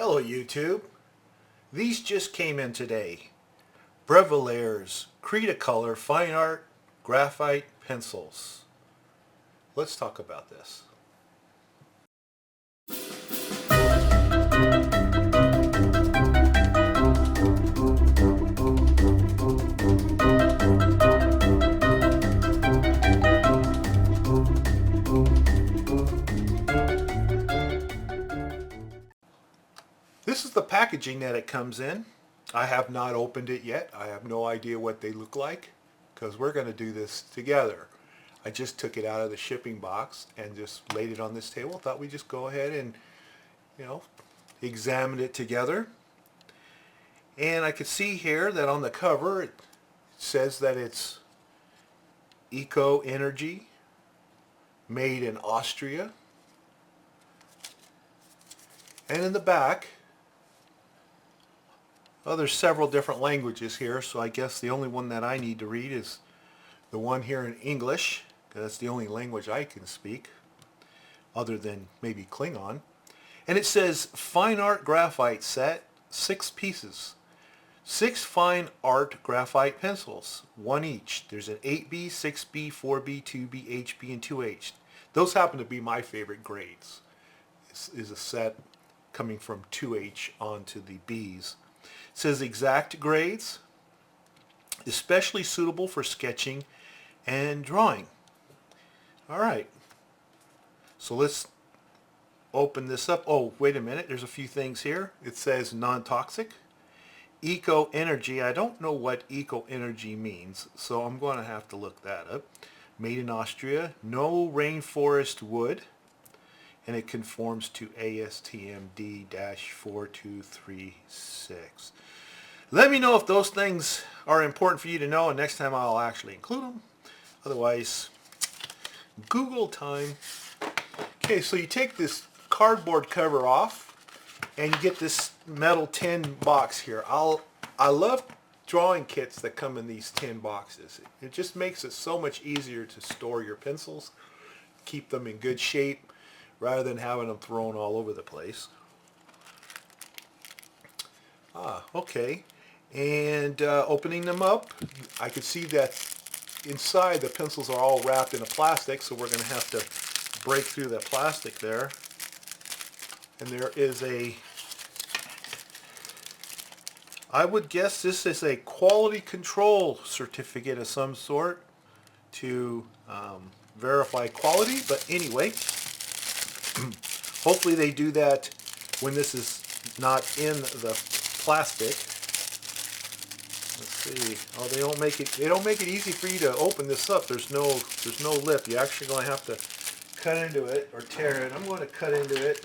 Hello YouTube. These just came in today. Brevilair's Cretacolor Fine Art Graphite Pencils. Let's talk about this. This is the packaging that it comes in. I have not opened it yet. I have no idea what they look like because we're going to do this together. I just took it out of the shipping box and just laid it on this table. Thought we'd just go ahead and, examine it together. And I could see here that on the cover it says that it's Eco Energy, made in Austria. And in the back, well, there's several different languages here, so I guess the only one that I need to read is the one here in English, because that's the only language I can speak, other than maybe Klingon. And it says, Fine Art Graphite Set, 6 pieces. 6 fine art graphite pencils, 1 each. There's an 8B, 6B, 4B, 2B, HB, and 2H. Those happen to be my favorite grades. This is a set coming from 2H onto the Bs. It says exact grades, especially suitable for sketching and drawing. All right, so let's open this up. Oh, wait a minute, there's a few things here. It says non-toxic, Eco Energy. I don't know what Eco Energy means, so I'm going to have to look that up. Made in Austria, no rainforest wood, and it conforms to ASTM D-4236. Let me know if those things are important for you to know, and next time I'll actually include them. Otherwise, Google time. Okay, so you take this cardboard cover off, and you get this metal tin box here. I love drawing kits that come in these tin boxes. It just makes it so much easier to store your pencils, keep them in good shape, rather than having them thrown all over the place. Okay. And opening them up, I could see that inside the pencils are all wrapped in a plastic, so we're going to have to break through that plastic there. And there is I would guess this is a quality control certificate of some sort to verify quality, but anyway, hopefully they do that when this is not in the plastic. Let's see. Oh, they don't make it easy for you to open this up. There's no lip. You're actually going to have to cut into it or tear it. I'm going to cut into it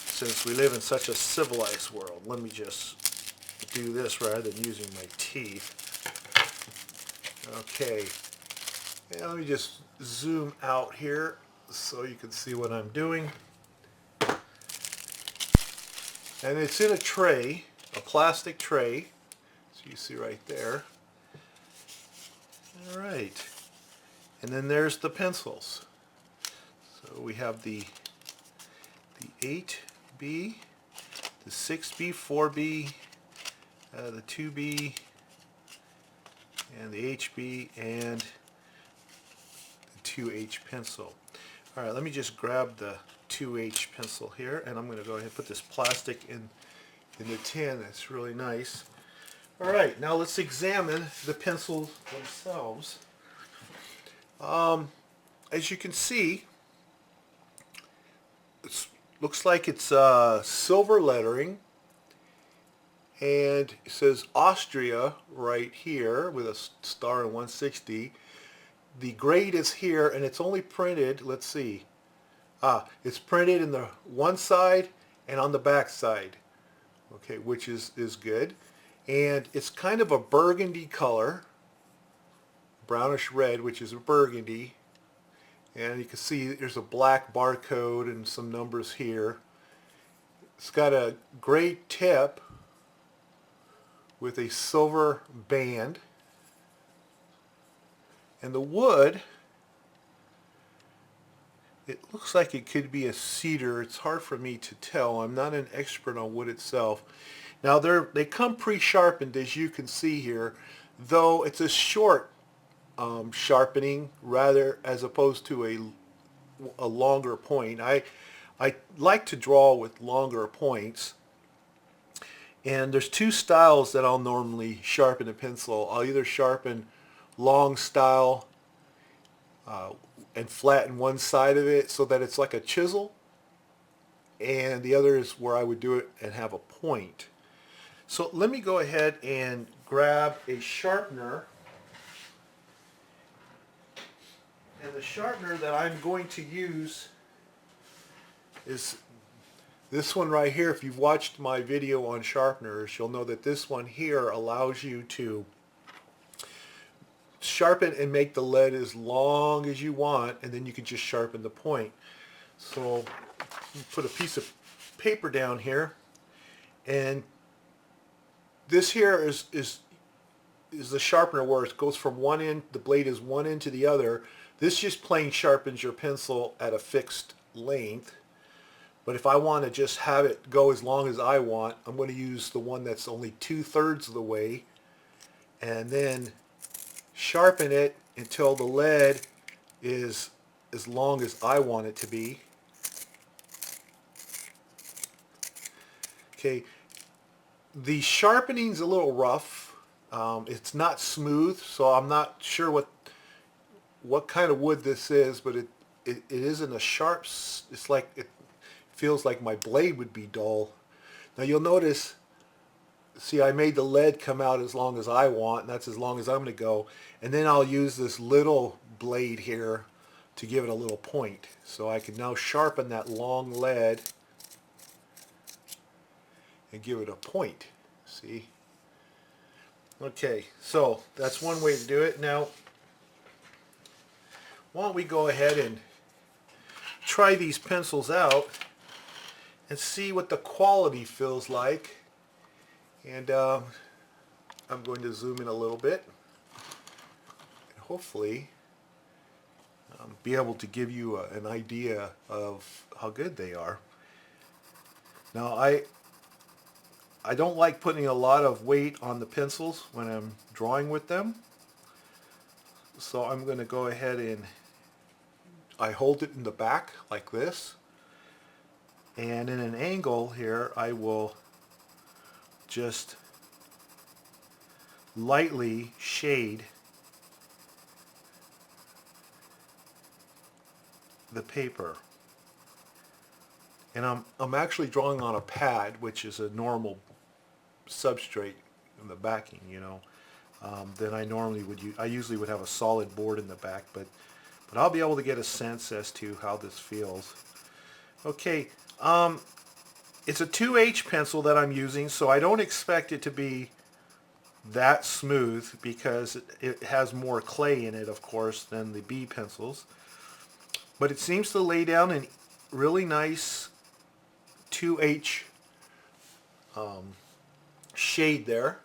since we live in such a civilized world. Let me just do this rather than using my teeth. Okay. And let me just zoom out here so you can see what I'm doing. And it's in a tray, a plastic tray, so you see right there. All right, and then there's the pencils. So we have the 8B, the 6B, 4B, the 2B, and the HB, and the 2H pencil. All right, let me just grab the 2H pencil here, and I'm going to go ahead and put this plastic in the tin. That's really nice. All right, now let's examine the pencils themselves. As you can see, it looks like it's silver lettering, and it says Austria right here with a star and 160. The grade is here, and it's only printed, let's see, it's printed in the one side and on the back side, okay, which is good. And it's kind of a burgundy color, brownish red, which is a burgundy. And you can see there's a black barcode and some numbers here. It's got a gray tip with a silver band. And the wood It looks like it could be a cedar. It's hard for me to tell. I'm not an expert on wood itself. Now they come pre-sharpened, as you can see here, though it's a short sharpening rather as opposed to a longer point. I like to draw with longer points, and there's two styles that I'll normally sharpen a pencil. I'll either sharpen long style and flatten one side of it so that it's like a chisel, and the other is where I would do it and have a point. So let me go ahead and grab a sharpener. And the sharpener that I'm going to use is this one right here. If you've watched my video on sharpeners, you'll know that this one here allows you to sharpen and make the lead as long as you want, and then you can just sharpen the point. So put a piece of paper down here, and this here is the sharpener where it goes from one end, the blade is one end to the other. This just plain sharpens your pencil at a fixed length. But if I want to just have it go as long as I want, I'm going to use the one that's only 2/3 of the way, and then sharpen it until the lead is as long as I want it to be. Okay, the sharpening's a little rough. It's not smooth, so I'm not sure what kind of wood this is, but it isn't a sharp. It's like it feels like my blade would be dull. Now you'll notice, see, I made the lead come out as long as I want, and that's as long as I'm going to go. And then I'll use this little blade here to give it a little point. So I can now sharpen that long lead and give it a point. See? Okay, so that's one way to do it. Now, why don't we go ahead and try these pencils out and see what the quality feels like. And I'm going to zoom in a little bit and hopefully be able to give you an idea of how good they are. Now I don't like putting a lot of weight on the pencils when I'm drawing with them, so I'm going to go ahead and I hold it in the back like this, and in an angle here I will just lightly shade the paper. And I'm actually drawing on a pad, which is a normal substrate in the backing, you know. Then I normally would use, I usually would have a solid board in the back, but I'll be able to get a sense as to how this feels. Okay, it's a 2H pencil that I'm using, so I don't expect it to be that smooth because it has more clay in it, of course, than the B pencils. But it seems to lay down a really nice 2H shade there.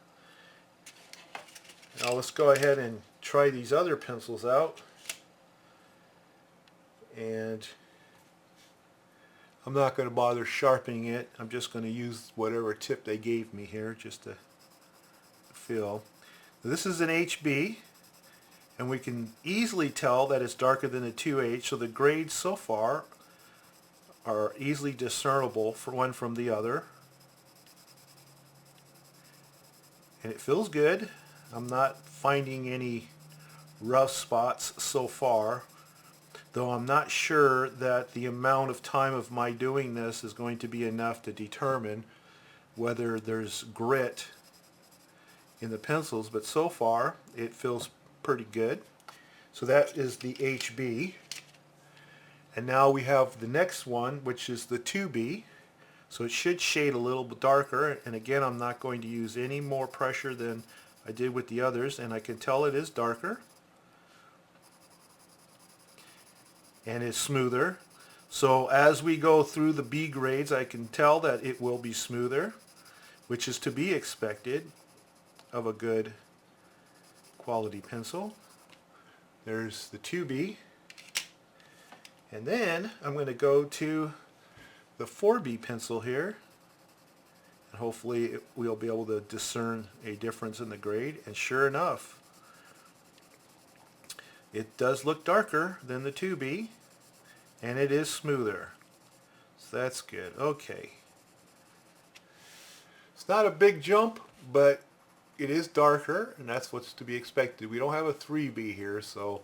Now let's go ahead and try these other pencils out. And I'm not going to bother sharpening it. I'm just going to use whatever tip they gave me here just to feel. This is an HB, and we can easily tell that it's darker than a 2H, so the grades so far are easily discernible for one from the other. And it feels good. I'm not finding any rough spots so far, though I'm not sure that the amount of time of my doing this is going to be enough to determine whether there's grit in the pencils, but so far it feels pretty good. So that is the HB. And now we have the next one, which is the 2B. So it should shade a little bit darker, and again I'm not going to use any more pressure than I did with the others, and I can tell it is darker and is smoother. So as we go through the B grades, I can tell that it will be smoother, which is to be expected of a good quality pencil. There's the 2B, And then I'm going to go to the 4B pencil here, and hopefully we'll be able to discern a difference in the grade. And sure enough, it does look darker than the 2B, and it is smoother. So that's good. Okay. It's not a big jump, but it is darker, and that's what's to be expected. We don't have a 3B here, so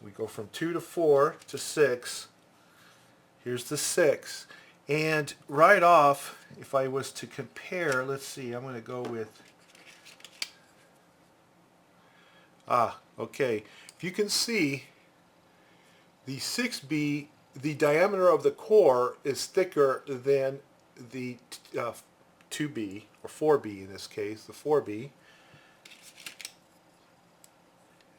we go from 2 to 4 to 6. Here's the 6. And right off, if I was to compare, let's see, I'm going to go with, okay. If you can see, the 6B, the diameter of the core is thicker than the 2B, or 4B in this case, the 4B.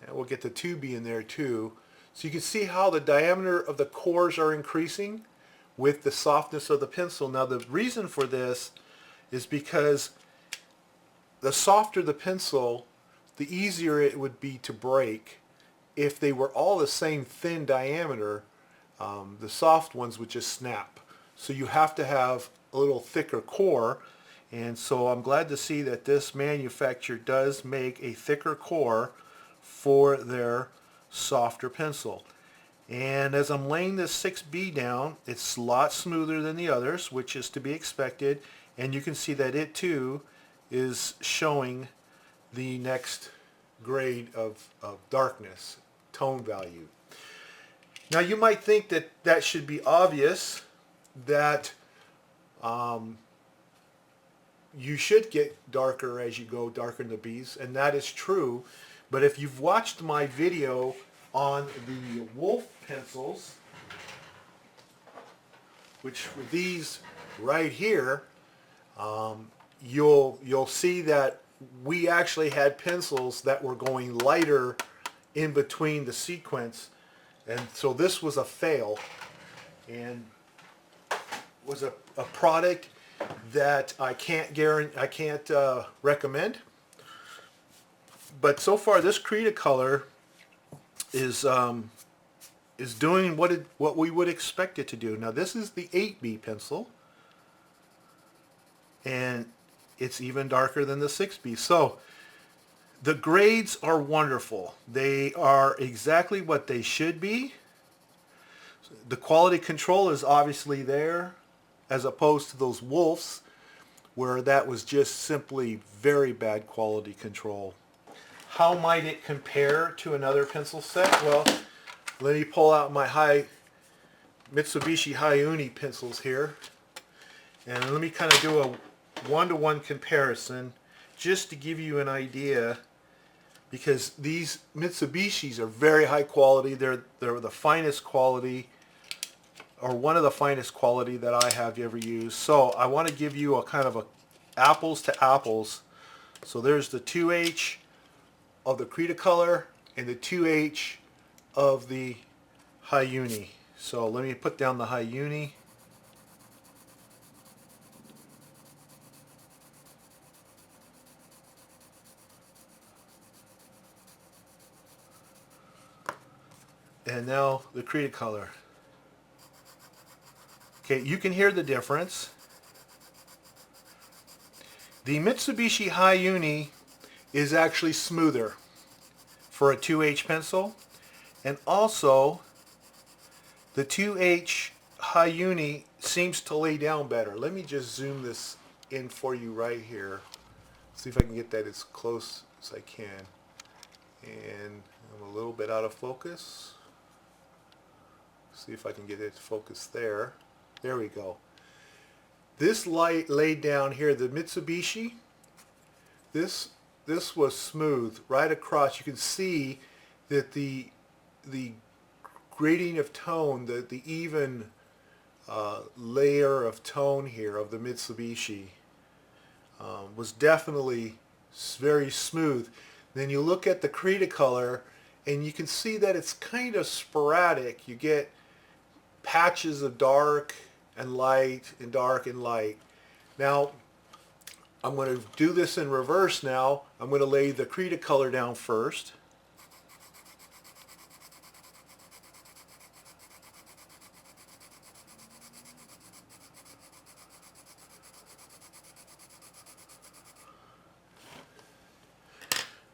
And we'll get the 2B in there too. So you can see how the diameter of the cores are increasing with the softness of the pencil. Now the reason for this is because the softer the pencil, the easier it would be to break. If they were all the same thin diameter, the soft ones would just snap. So you have to have a little thicker core. And so I'm glad to see that this manufacturer does make a thicker core for their softer pencil. And as I'm laying this 6B down, it's a lot smoother than the others, which is to be expected. And you can see that it too is showing the next grade of darkness, tone value. Now you might think that that should be obvious, that you should get darker as you go, darker in the Bs, and that is true. But if you've watched my video on the Wolf pencils, which were these right here, you'll see that we actually had pencils that were going lighter in between the sequence, and so this was a fail, and was a product that I can't recommend. But so far, this Cretacolor is doing what we would expect it to do. Now this is the 8B pencil, and it's even darker than the 6B. So the grades are wonderful. They are exactly what they should be. The quality control is obviously there, as opposed to those Wolves, where that was just simply very bad quality control. How might it compare to another pencil set? Well, let me pull out my Mitsubishi Hayuni pencils here, and let me kind of do a one-to-one comparison just to give you an idea, because these Mitsubishis are very high quality. They're the finest quality, or one of the finest quality that I have ever used. So I want to give you a kind of a apples to apples. So there's the 2H of the Cretacolor and the 2H of the Hayuni. So let me put down the Hayuni. And now the Cretacolor. Okay, you can hear the difference. The Mitsubishi Hayuni is actually smoother for a 2H pencil, and also the 2H Hayuni seems to lay down better. Let me just zoom this in for you right here. See if I can get that as close as I can. And I'm a little bit out of focus. See if I can get it focused there. There we go. This light laid down here, the Mitsubishi, this was smooth right across. You can see that the grading of tone, the even layer of tone here of the Mitsubishi was definitely very smooth. Then you look at the Cretacolor, and you can see that it's kind of sporadic. You get patches of dark and light and dark and light. Now I'm going to do this in reverse now. I'm going to lay the Cretacolor down first.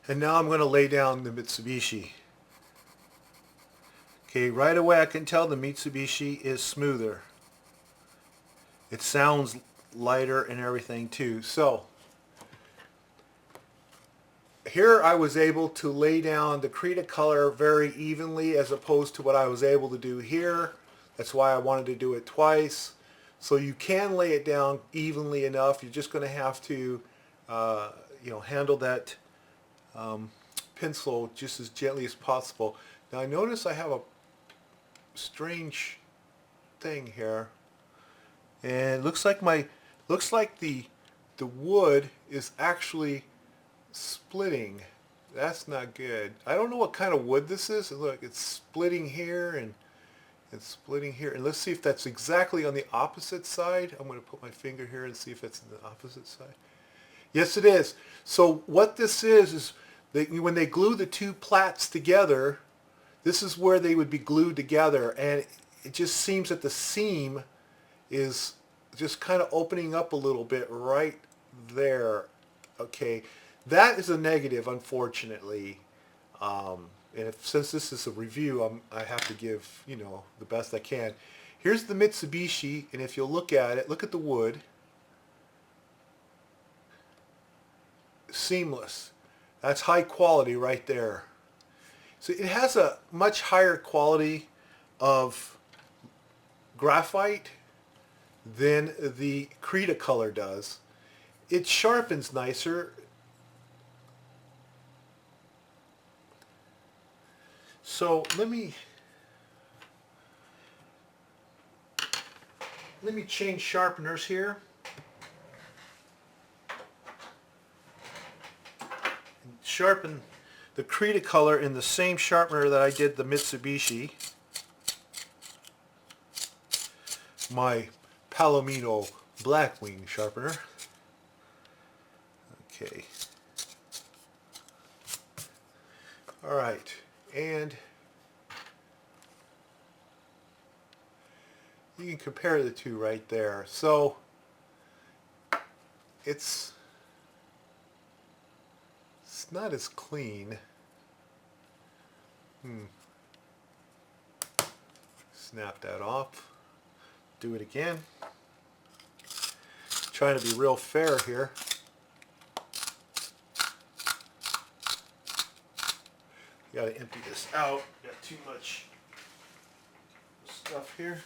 And now I'm going to lay down the Mitsubishi. Okay, right away I can tell the Mitsubishi is smoother. It sounds lighter and everything too. So here I was able to lay down the Cretacolor very evenly as opposed to what I was able to do here. That's why I wanted to do it twice. So you can lay it down evenly enough. You're just going to have to handle that pencil just as gently as possible. Now I notice I have a strange thing here, and it looks like the wood is actually splitting. That's not good. I don't know what kind of wood this is. Look, it's splitting here and it's splitting here. And let's see if that's exactly on the opposite side. I'm going to put my finger here and see if it's on the opposite side. Yes, it is. So what this is when they glue the two plats together, this is where they would be glued together, and it just seems that the seam is just kind of opening up a little bit right there. Okay, that is a negative, unfortunately. And since this is a review, I have to give the best I can. Here's the Mitsubishi, and if you'll look at it, look at the wood. Seamless. That's high quality right there. So it has a much higher quality of graphite than the Cretacolor does. It sharpens nicer. So let me change sharpeners here. Sharpen the Cretacolor in the same sharpener that I did the Mitsubishi. My Palomino Blackwing sharpener. Okay. Alright, and you can compare the two right there. So it's not as clean. Snap that off. Do it again. Trying to be real fair here. Got to empty this out. Got too much stuff here.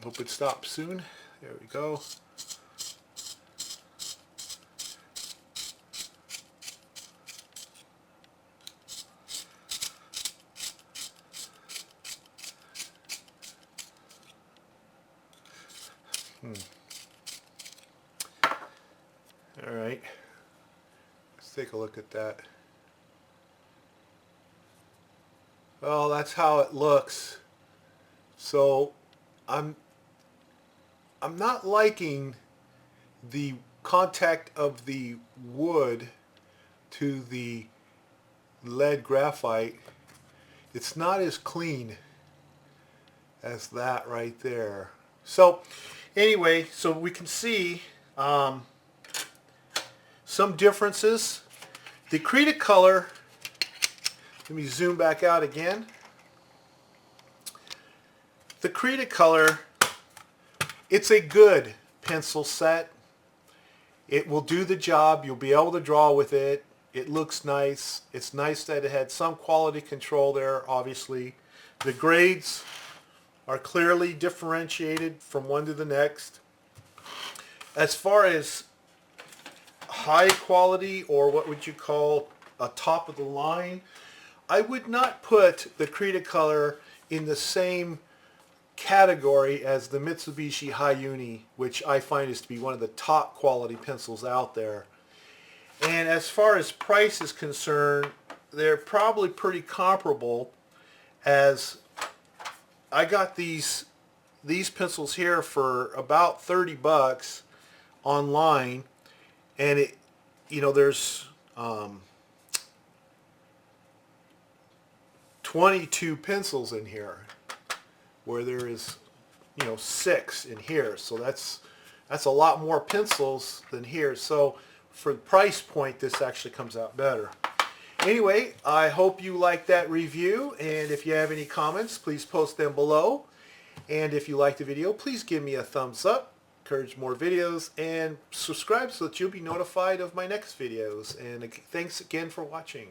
Hope it stops soon. There we go. All right, let's take a look at that. Well, that's how it looks. So I'm not liking the contact of the wood to the lead graphite. It's not as clean as that right there. So anyway, so we can see some differences. The Cretacolor, let me zoom back out again. The Cretacolor, it's a good pencil set. It will do the job. You'll be able to draw with it. It looks nice. It's nice that it had some quality control there, obviously. The grades are clearly differentiated from one to the next. As far as high quality, or what would you call a top of the line, I would not put the Cretacolor in the same category as the Mitsubishi Hi-Uni, which I find is to be one of the top quality pencils out there. And as far as price is concerned, they're probably pretty comparable, as I got these pencils here for about 30 bucks online, and it, there's 22 pencils in here, where there is 6 in here. So that's That's a lot more pencils than here. So for the price point, this actually comes out better. Anyway, I hope you liked that review, and if you have any comments, please post them below. And if you liked the video, please give me a thumbs up, encourage more videos, and subscribe so that you'll be notified of my next videos. And thanks again for watching.